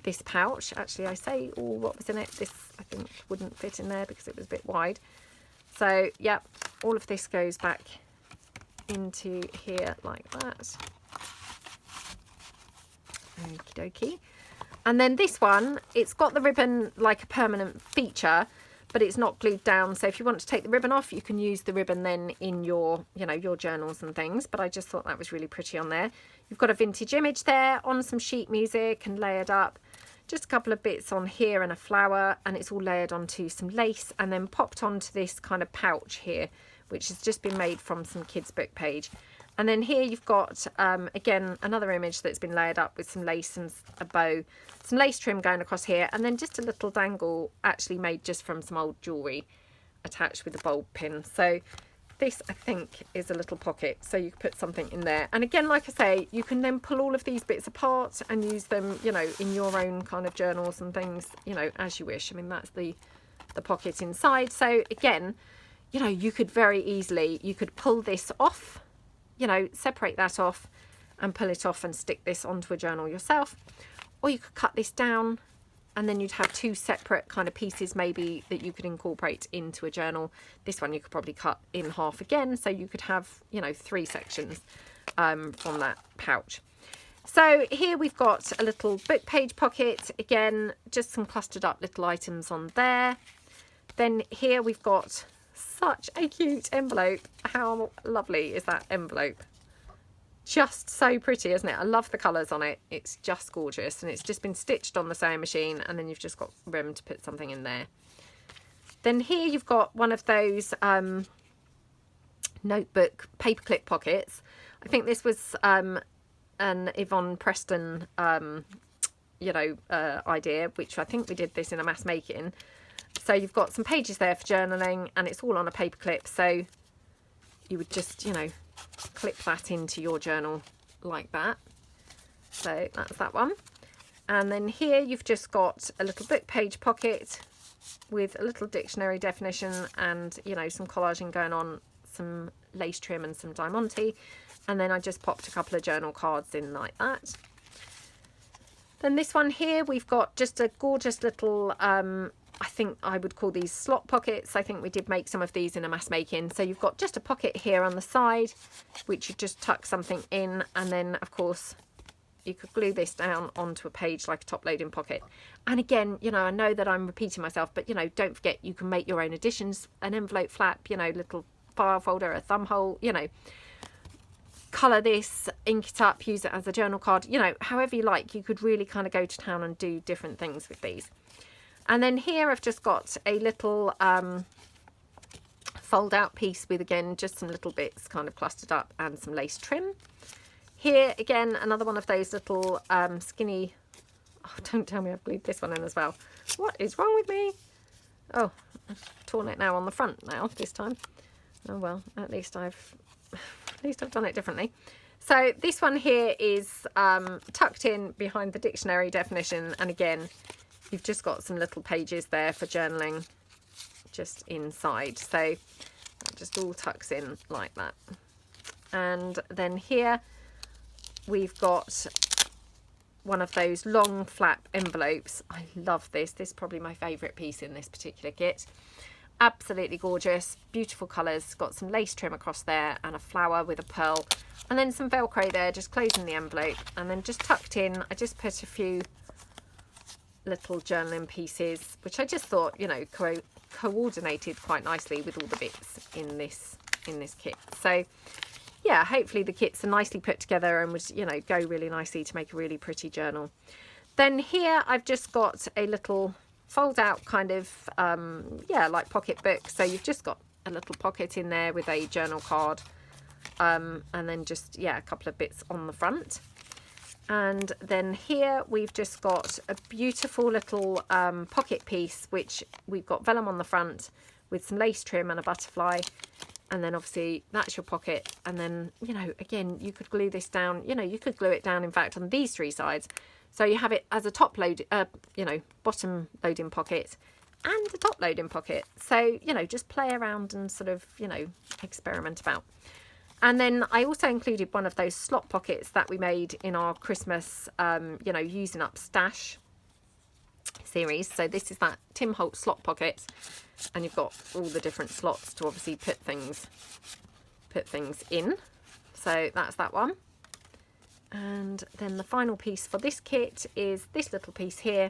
this pouch. Actually, I say all what was in it. This I think wouldn't fit in there because it was a bit wide. So yeah, all of this goes back into here like that. Okie dokie. And then this one, it's got the ribbon like a permanent feature, but it's not glued down. So if you want to take the ribbon off, you can use the ribbon then in your, you know, your journals and things. But I just thought that was really pretty on there. You've got a vintage image there on some sheet music and layered up. Just a couple of bits on here and a flower, and it's all layered onto some lace and then popped onto this kind of pouch here, which has just been made from some kids' book page. And then here you've got, again, another image that's been layered up with some lace and a bow, some lace trim going across here, and then just a little dangle actually made just from some old jewellery attached with a bulb pin. So this, I think, is a little pocket, so you can put something in there. And again, like I say, you can then pull all of these bits apart and use them, you know, in your own kind of journals and things, you know, as you wish. I mean, that's the pocket inside. So again, you know, you could very easily, you could pull this off, you know, separate that off and pull it off and stick this onto a journal yourself. Or you could cut this down and then you'd have two separate kind of pieces maybe that you could incorporate into a journal. This one you could probably cut in half again, so you could have, you know, 3 sections from that pouch. So here we've got a little book page pocket, again, just some clustered up little items on there. Then here we've got such a cute envelope. How lovely is that envelope? Just so pretty, isn't it? I love the colours on it. It's just gorgeous, and it's just been stitched on the sewing machine, and then you've just got room to put something in there. Then here you've got one of those notebook paperclip pockets. I think this was an Yvonne Preston you know, idea, which I think we did this in a mass making. So you've got some pages there for journaling, and it's all on a paper clip, so you would just, you know, clip that into your journal like that. So that's that one. And then here you've just got a little book page pocket with a little dictionary definition and, you know, some collaging going on, some lace trim and some diamante. And then I just popped a couple of journal cards in like that. Then this one here, we've got just a gorgeous little I think I would call these slot pockets. I think we did make some of these in a mass making. So you've got just a pocket here on the side, which you just tuck something in, and then of course you could glue this down onto a page like a top loading pocket. And again, you know, I know that I'm repeating myself, but you know, don't forget you can make your own additions, an envelope flap, you know, little file folder, a thumb hole, you know, colour this, ink it up, use it as a journal card, you know, however you like. You could really kind of go to town and do different things with these. And then here I've just got a little fold out piece with, again, just some little bits kind of clustered up and some lace trim. Here again, another one of those little skinny, oh, don't tell me I've glued this one in as well. What is wrong with me? Oh, I've torn it now on the front now this time. Oh well, at least I've done it differently. So this one here is tucked in behind the dictionary definition, and again, you've just got some little pages there for journaling just inside. So that just all tucks in like that. And then here we've got one of those long flap envelopes. I love this. This is probably my favourite piece in this particular kit. Absolutely gorgeous, beautiful colours. Got some lace trim across there and a flower with a pearl. And then some Velcro there, just closing the envelope. And then just tucked in, I just put a few little journaling pieces, which I just thought, you know, coordinated quite nicely with all the bits in this kit. So yeah, hopefully the kits are nicely put together and would, you know, go really nicely to make a really pretty journal. Then here I've just got a little fold out kind of yeah, like pocket book. So you've just got a little pocket in there with a journal card, and then just, yeah, a couple of bits on the front. And then here we've just got a beautiful little pocket piece, which we've got vellum on the front with some lace trim and a butterfly. and then obviously that's your pocket. And then, you know, again, you could glue this down, you know, you could glue it down, in fact, on these 3 sides. So you have it as a top load, you know, bottom loading pocket and a top loading pocket. So, you know, just play around and sort of, you know, experiment about. And then I also included one of those slot pockets that we made in our Christmas, you know, using up stash series. So this is that Tim Holtz slot pocket, and you've got all the different slots to obviously put things in. So that's that one. And then the final piece for this kit is this little piece here.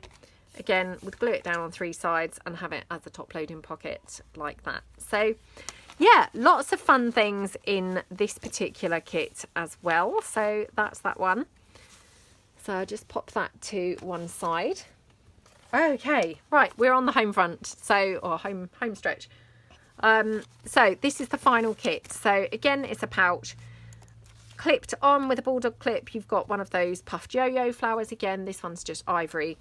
Again, we'd glue it down on 3 sides and have it as a top loading pocket like that. So yeah, lots of fun things in this particular kit as well. So that's that one. So I'll just pop that to one side. Okay, right, we're on the home front, so, or home stretch. So this is the final kit. So again, it's a pouch clipped on with a bulldog clip. You've got one of those puffed yo-yo flowers. Again, this one's just ivory.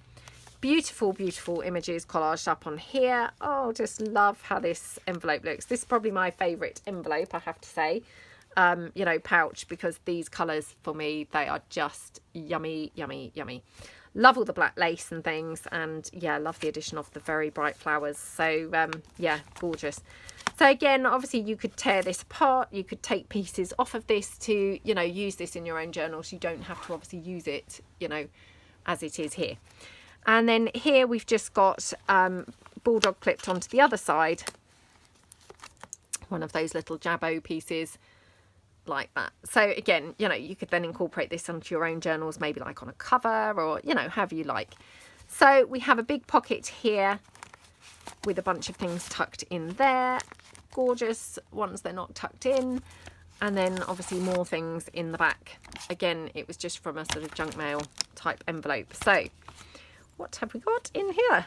Beautiful, beautiful images collaged up on here. Oh, just love how this envelope looks. This is probably my favourite envelope, I have to say, you know, pouch, because these colours for me, they are just yummy, yummy, yummy. Love all the black lace and things, and yeah, love the addition of the very bright flowers. So yeah, gorgeous. So again, obviously you could tear this apart, you could take pieces off of this to, you know, use this in your own journals. You don't have to obviously use it, you know, as it is here. And then here we've just got bulldog clipped onto the other side, one of those little jabot pieces like that. So again, you know, you could then incorporate this onto your own journals, maybe like on a cover, or, you know, however you like. So we have a big pocket here with a bunch of things tucked in there. Gorgeous ones, they're not tucked in. And then obviously more things in the back. Again, it was just from a sort of junk mail type envelope. So what have we got in here?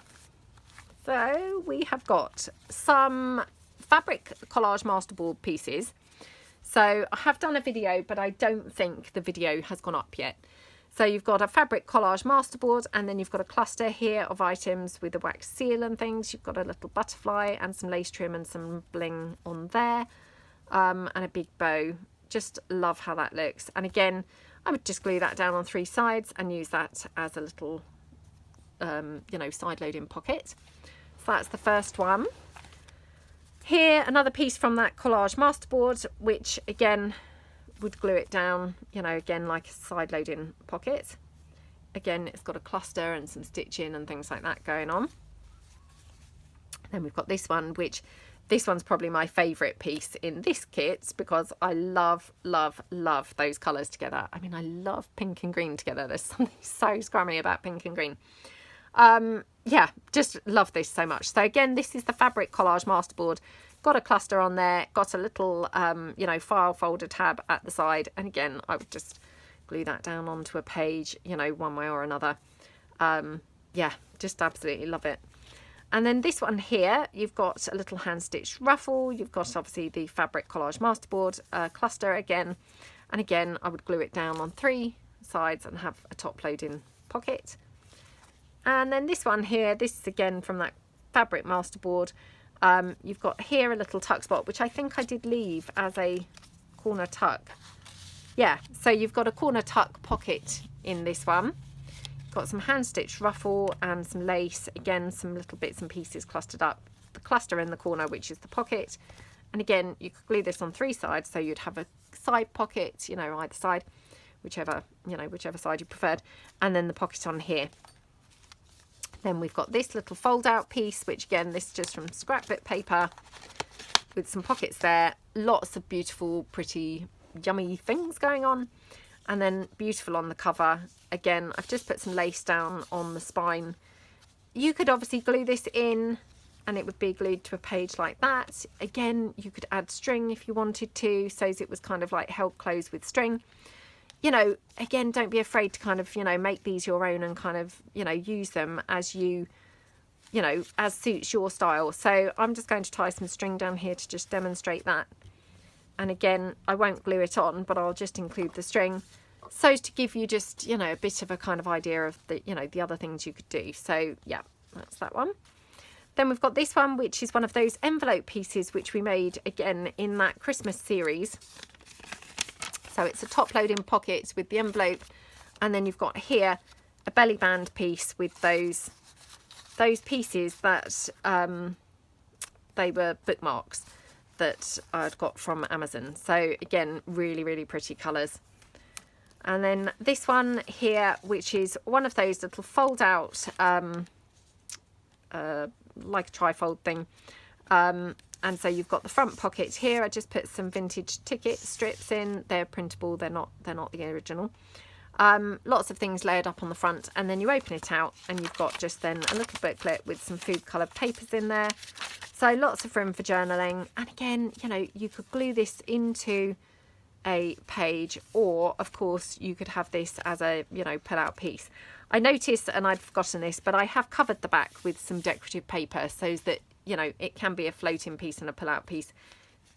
So we have got some fabric collage masterboard pieces. So I have done a video, but I don't think the video has gone up yet. So you've got a fabric collage masterboard, and then you've got a cluster here of items with a wax seal and things. You've got a little butterfly and some lace trim and some bling on there, and a big bow. Just love how that looks. And again, I would just glue that down on 3 sides and use that as a little you know, side loading pocket. So that's the first one. Here, another piece from that collage masterboard, which again would glue it down, you know, again like a side loading pocket. Again, it's got a cluster and some stitching and things like that going on. Then we've got this one, which this one's probably my favourite piece in this kit, because I love, love, love those colours together. I mean, I love pink and green together. There's something so scrummy about pink and green. Yeah, just love this so much. So again, this is the fabric collage masterboard. Got a cluster on there, got a little you know, file folder tab at the side, and again I would just glue that down onto a page, you know, one way or another. Yeah, just absolutely love it. And then this one here, you've got a little hand stitched ruffle. You've got obviously the fabric collage masterboard cluster again, and again I would glue it down on 3 sides and have a top loading pocket. And then this one here, this is again from that fabric masterboard. You've got here a little tuck spot, which I think I did leave as a corner tuck. Yeah, so you've got a corner tuck pocket in this one. Got some hand stitched ruffle and some lace. Again, some little bits and pieces clustered up. The cluster in the corner, which is the pocket. And again, you could glue this on 3 sides, so you'd have a side pocket, you know, either side, whichever, you know, whichever side you preferred. And then the pocket on here. Then we've got this little fold out piece, which again, this is just from scrapbook paper with some pockets there. Lots of beautiful, pretty, yummy things going on. And then beautiful on the cover. Again, I've just put some lace down on the spine. You could obviously glue this in and it would be glued to a page like that. Again, you could add string if you wanted to, so it was kind of like held closed with string. You know, again, don't be afraid to kind of, you know, make these your own and kind of, you know, use them as you know, as suits your style. So I'm just going to tie some string down here to just demonstrate that. And again, I won't glue it on, but I'll just include the string. So to give you just, you know, a bit of a kind of idea of the, you know, the other things you could do. So yeah, that's that one. Then we've got this one, which is one of those envelope pieces which we made again in that Christmas series. So it's a top loading pocket with the envelope, and then you've got here a belly band piece with those pieces that they were bookmarks that I'd got from Amazon. So again, really, really pretty colours. And then this one here, which is one of those little fold out like a trifold thing, and so you've got the front pocket here. I just put some vintage ticket strips in. They're printable, they're not the original. Lots of things layered up on the front, and then you open it out and you've got just then a little booklet with some food coloured papers in there. So lots of room for journaling. And again, you know, you could glue this into a page, or of course you could have this as a, you know, pull out piece. I noticed, and I'd forgotten this, but I have covered the back with some decorative paper so that, you know, it can be a floating piece and a pull out piece,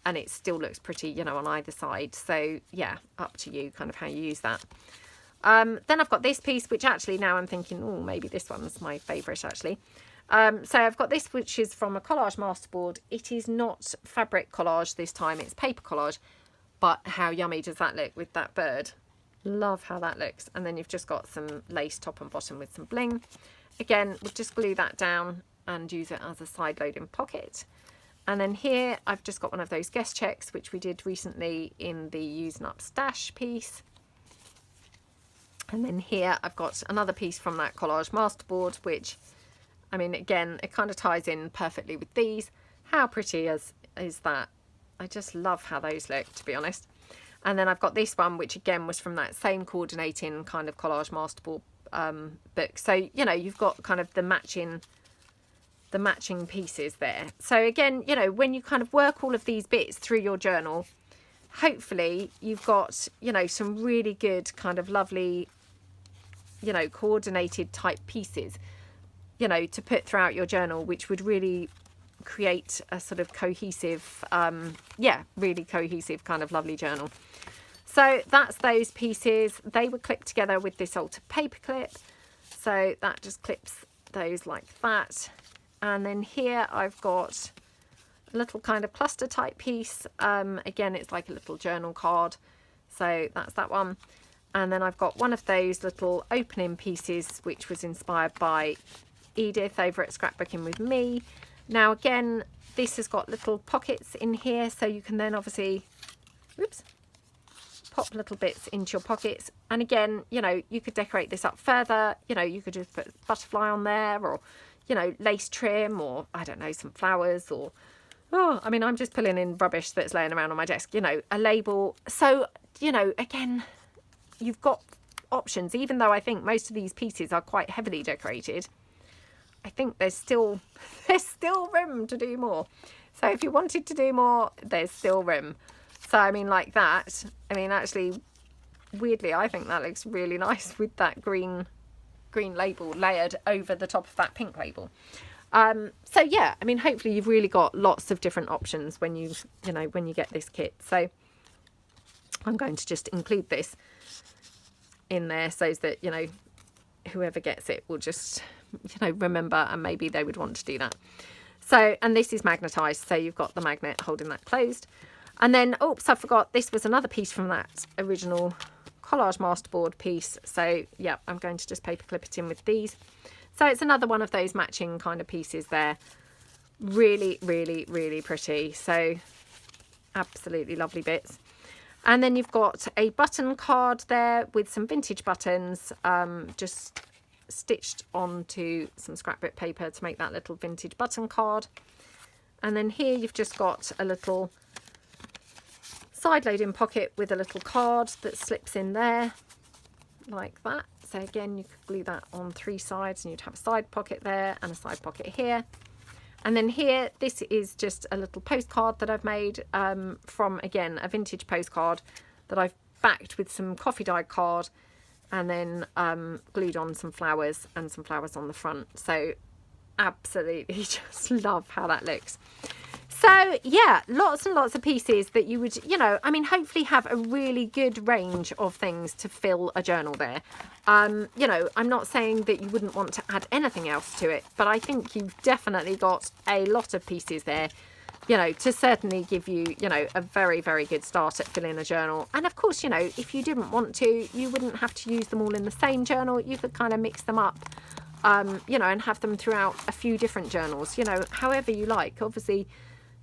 and it still looks pretty, you know, on either side. So yeah, up to you kind of how you use that. Then I've got this piece, which actually now I'm thinking, oh, maybe this one's my favourite actually. So I've got this, which is from a collage masterboard. It is not fabric collage this time, it's paper collage, but how yummy does that look with that bird? Love how that looks. And then you've just got some lace top and bottom with some bling. Again, we'll just glue that down and use it as a side loading pocket. And then here I've just got one of those guest checks, which we did recently in the Using Up Stash piece. And then here I've got another piece from that collage masterboard, which, I mean, again, it kind of ties in perfectly with these. How pretty is that? I just love how those look, to be honest. And then I've got this one, which again was from that same coordinating kind of collage masterboard book. So, you know, you've got kind of the matching pieces there. So again, you know, when you kind of work all of these bits through your journal, hopefully you've got, you know, some really good kind of lovely, you know, coordinated type pieces, you know, to put throughout your journal, which would really create a sort of cohesive, yeah, really cohesive kind of lovely journal. So that's those pieces. They were clipped together with this altered paper clip. So that just clips those like that. And then here I've got a little kind of cluster type piece. Again, it's like a little journal card. So that's that one. And then I've got one of those little opening pieces, which was inspired by Edith over at Scrapbooking with Me. Now again, this has got little pockets in here, so you can then obviously, whoops, pop little bits into your pockets. And again, you know, you could decorate this up further. You know, you could just put a butterfly on there, or, you know, lace trim, or I don't know, some flowers, or, oh, I mean, I'm just pulling in rubbish that's laying around on my desk, you know, a label. So, you know, again, you've got options. Even though I think most of these pieces are quite heavily decorated, I think there's still room to do more. So if you wanted to do more, there's still room. So I mean, like that, I mean, actually, weirdly, I think that looks really nice with that green label layered over the top of that pink label. So yeah, I mean, hopefully you've really got lots of different options when you get this kit. So I'm going to just include this in there so that, you know, whoever gets it will just, you know, remember, and maybe they would want to do that. So, and this is magnetized, so you've got the magnet holding that closed. And then, oops, I forgot, this was another piece from that original collage masterboard piece. So yeah, I'm going to just paper clip it in with these. So it's another one of those matching kind of pieces there. Really, really, really pretty. So absolutely lovely bits. And then you've got a button card there with some vintage buttons, just stitched onto some scrapbook paper to make that little vintage button card. And then here you've just got a little side loading pocket with a little card that slips in there like that. So again, you could glue that on 3 sides and you'd have a side pocket there and a side pocket here. And then here, this is just a little postcard that I've made from, again, a vintage postcard that I've backed with some coffee dyed card, and then glued on some flowers and some flowers on the front. So absolutely just love how that looks. So yeah, lots and lots of pieces that you would, you know, I mean, hopefully have a really good range of things to fill a journal there. You know, I'm not saying that you wouldn't want to add anything else to it, but I think you've definitely got a lot of pieces there, you know, to certainly give you, you know, a very, very good start at filling a journal. And of course, you know, if you didn't want to, you wouldn't have to use them all in the same journal. You could kind of mix them up, you know, and have them throughout a few different journals, you know, however you like. Obviously,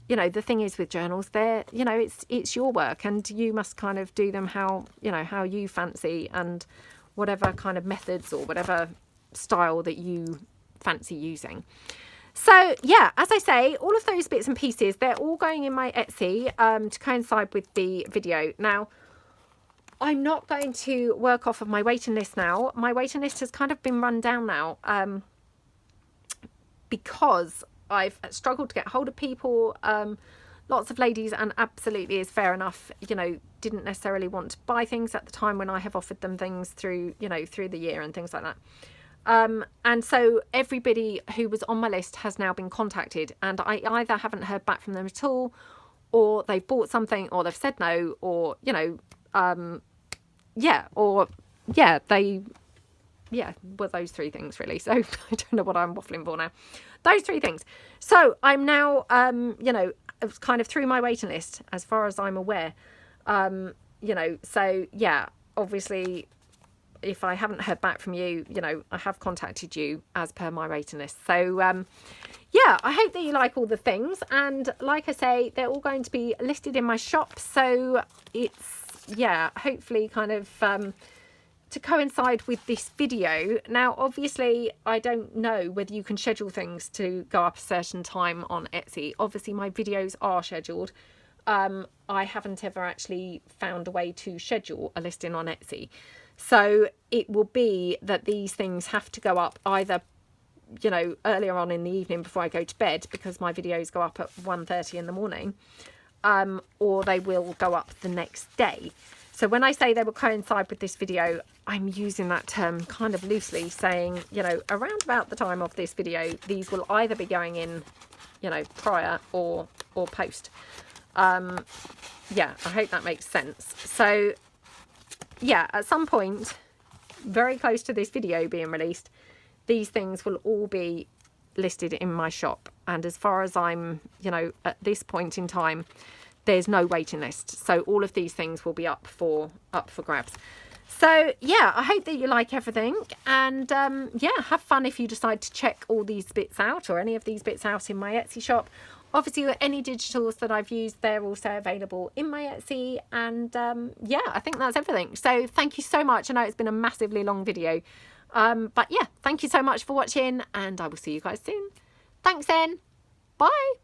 you know, the thing is with journals, they're, you know, it's your work, and you must kind of do them how, you know, how you fancy, and whatever kind of methods or whatever style that you fancy using. So yeah, as I say, all of those bits and pieces, they're all going in my Etsy to coincide with the video. Now, I'm not going to work off of my waiting list now. My waiting list has kind of been run down now because I've struggled to get hold of people. Lots of ladies, and absolutely is fair enough, you know, didn't necessarily want to buy things at the time when I have offered them things through, you know, through the year and things like that. And so everybody who was on my list has now been contacted, and I either haven't heard back from them at all, or they've bought something, or they've said no, or, you know, well, those three things really. So I don't know what I'm waffling for now. Those three things. So I'm now, you know, kind of through my waiting list as far as I'm aware. You know, so yeah, obviously, if I haven't heard back from you, you know, I have contacted you as per my waiting list. So yeah, I hope that you like all the things, and like I say, they're all going to be listed in my shop. So it's, yeah, hopefully kind of to coincide with this video. Now, obviously, I don't know whether you can schedule things to go up a certain time on Etsy. Obviously, my videos are scheduled. I haven't ever actually found a way to schedule a listing on Etsy. So it will be that these things have to go up either, you know, earlier on in the evening before I go to bed, because my videos go up at 1:30 in the morning, or they will go up the next day. So when I say they will coincide with this video, I'm using that term kind of loosely, saying, you know, around about the time of this video, these will either be going in, you know, prior or post. Yeah, I hope that makes sense. So yeah, at some point very close to this video being released, these things will all be listed in my shop. And as far as I'm, you know, at this point in time, there's no waiting list. So all of these things will be up for grabs. So yeah, I hope that you like everything, and yeah, have fun if you decide to check all these bits out, or any of these bits out, in my Etsy shop. Obviously, any digitals that I've used, they're also available in my Etsy. And yeah, I think that's everything. So thank you so much. I know it's been a massively long video, but yeah, thank you so much for watching, and I will see you guys soon. Thanks then. Bye.